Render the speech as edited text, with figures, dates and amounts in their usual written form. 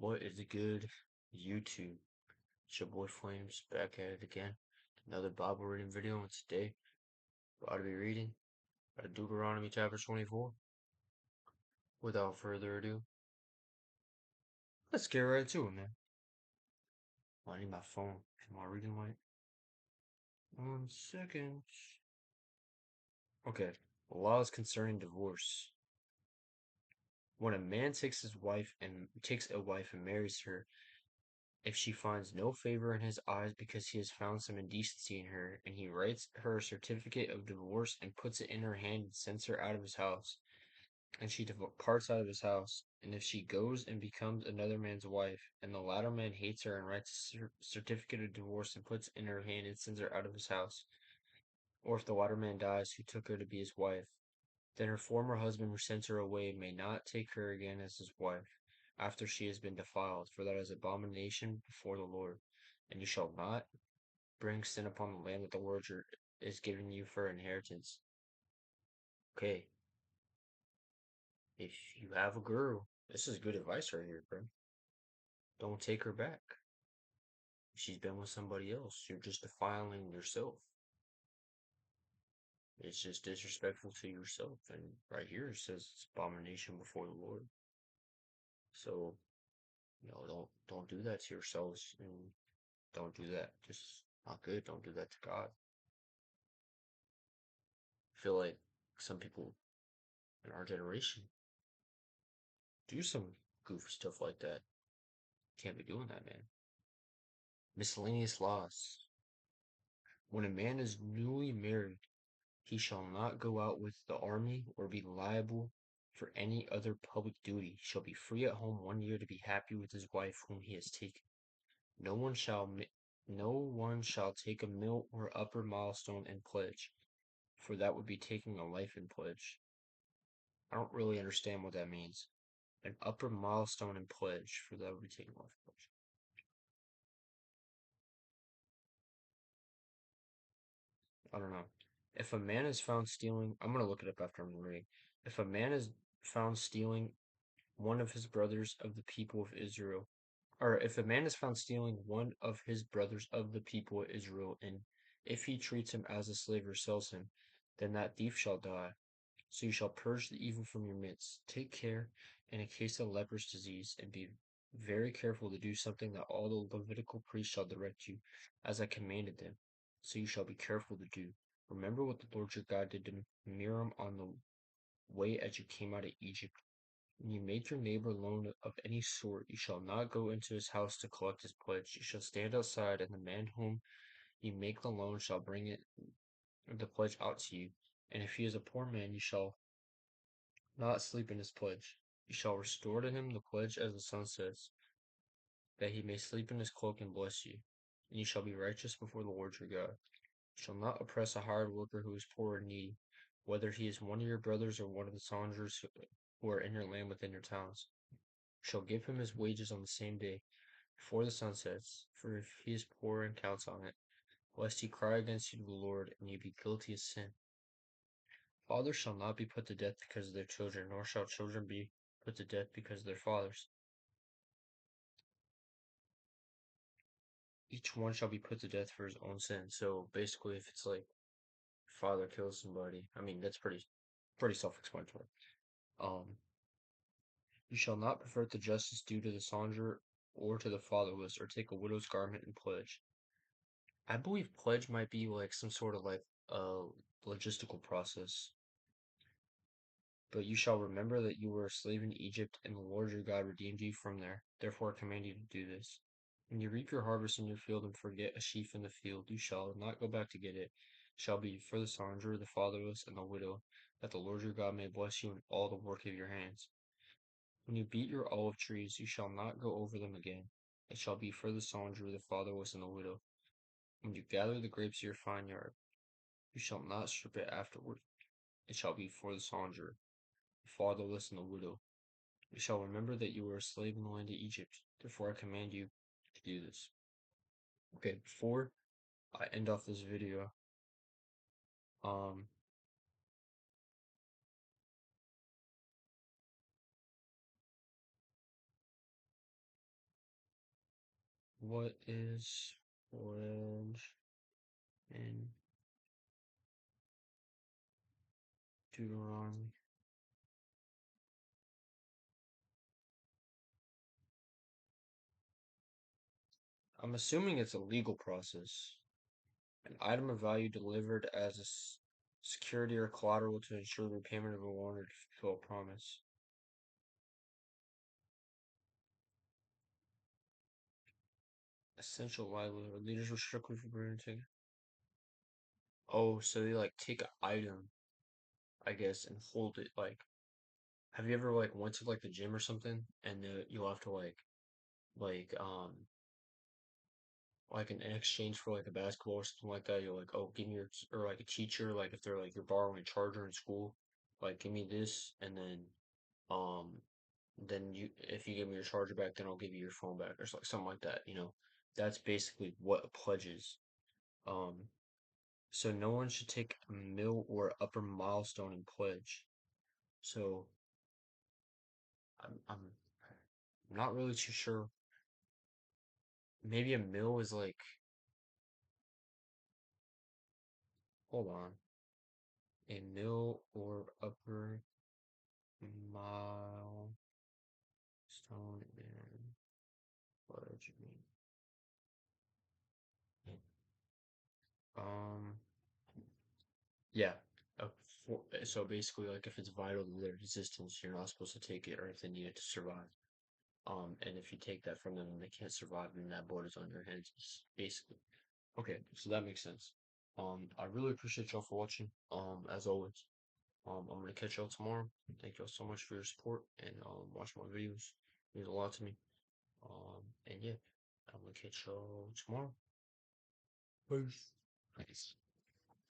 What is good, YouTube? It's your boy Flames back at it again. Another Bible reading video, and today we're going to be reading out of Deuteronomy chapter 24. Without further ado, let's get right to it, man. I need my phone and my reading light. 1 second. Okay, laws concerning divorce. When a man takes a wife and marries her, if she finds no favor in his eyes because he has found some indecency in her, and he writes her a certificate of divorce and puts it in her hand and sends her out of his house, and she departs out of his house, and if she goes and becomes another man's wife, and the latter man hates her and writes a certificate of divorce and puts it in her hand and sends her out of his house, or if the latter man dies who took her to be his wife, then her former husband who sent her away may not take her again as his wife after she has been defiled, for that is abomination before the Lord. And you shall not bring sin upon the land that the Lord is giving you for inheritance. Okay, if you have a girl, this is good advice right here, bro. Don't take her back. If she's been with somebody else, you're just defiling yourself. It's just disrespectful to yourself. And right here it says it's abomination before the Lord. So don't do that to yourselves, and don't do that. Just not good. Don't do that to God. I feel like some people in our generation do some goofy stuff like that. Can't be doing that, man. Miscellaneous laws. When a man is newly married, he shall not go out with the army or be liable for any other public duty. He shall be free at home 1 year to be happy with his wife whom he has taken. No one shall take a mill or upper milestone in pledge, for that would be taking a life in pledge. I don't really understand what that means. An upper milestone in pledge, for that would be taking a life in pledge. I don't know. If a man is found stealing, I'm gonna look it up after I'm reading. If a man is found stealing one of his brothers of the people of Israel, or if a man is found stealing one of his brothers of the people of Israel, and if he treats him as a slave or sells him, then that thief shall die. So you shall purge the evil from your midst. Take care in a case of leprous disease, and be very careful to do something that all the Levitical priests shall direct you, as I commanded them. So you shall be careful to do. Remember what the Lord your God did to Miriam on the way as you came out of Egypt. When you make your neighbor loan of any sort, you shall not go into his house to collect his pledge. You shall stand outside, and the man whom you make the loan shall bring the pledge out to you. And if he is a poor man, you shall not sleep in his pledge. You shall restore to him the pledge as the sun sets, that he may sleep in his cloak and bless you. And you shall be righteous before the Lord your God. You shall not oppress a hired worker who is poor and needy, whether he is one of your brothers or one of the soldiers who are in your land within your towns. You shall give him his wages on the same day, before the sun sets, for if he is poor and counts on it, lest he cry against you to the Lord, and you be guilty of sin. Fathers shall not be put to death because of their children, nor shall children be put to death because of their fathers. Each one shall be put to death for his own sin. So basically, if it's like father kills somebody, I mean that's pretty self-explanatory. Um, you shall not pervert the justice due to the soldier or to the fatherless, or take a widow's garment and pledge. I believe pledge might be like some sort of like logistical process. But you shall remember that you were a slave in Egypt, and the Lord your God redeemed you from there. Therefore I command you to do this. When you reap your harvest in your field and forget a sheaf in the field, you shall not go back to get it. It shall be for the stranger, the fatherless, and the widow, that the Lord your God may bless you in all the work of your hands. When you beat your olive trees, you shall not go over them again. It shall be for the stranger, the fatherless, and the widow. When you gather the grapes of your vineyard, you shall not strip it afterward. It shall be for the stranger, the fatherless, and the widow. You shall remember that you were a slave in the land of Egypt. Therefore I command you to do this. Okay, before I end off this video, um, What is pledge in Deuteronomy? I'm assuming it's a legal process. An item of value delivered as a security or collateral to ensure the repayment of a loan or to fulfill a promise. Essential livelihood. Leaders were strictly forbidden to. Oh, so they like take an item, I guess, and hold it. Like, have you ever like went to like the gym or something, and you'll have to like like in exchange for like a basketball or something like that, you're like, oh, give me your or like a teacher, like if they're like you're borrowing a charger in school, like give me this, and um then you if you give me your charger back, then I'll give you your phone back or something like that. That's basically what a pledge is. Um, so no one should take a mill or upper milestone in pledge. So I'm not really too sure. Maybe a mill is like, hold on, a mill or upper milestone in pledge. Um, yeah. Uh, so basically, like if it's vital to their existence, you're not supposed to take it, or if they need it to survive. And if you take that from them and they can't survive, then that board is on your hands, basically. Okay, so that makes sense. I really appreciate y'all for watching. As always. I'm gonna catch y'all tomorrow. Thank y'all so much for your support and watching my videos. It means a lot to me. And yeah, I'm gonna catch y'all tomorrow. Peace. Peace.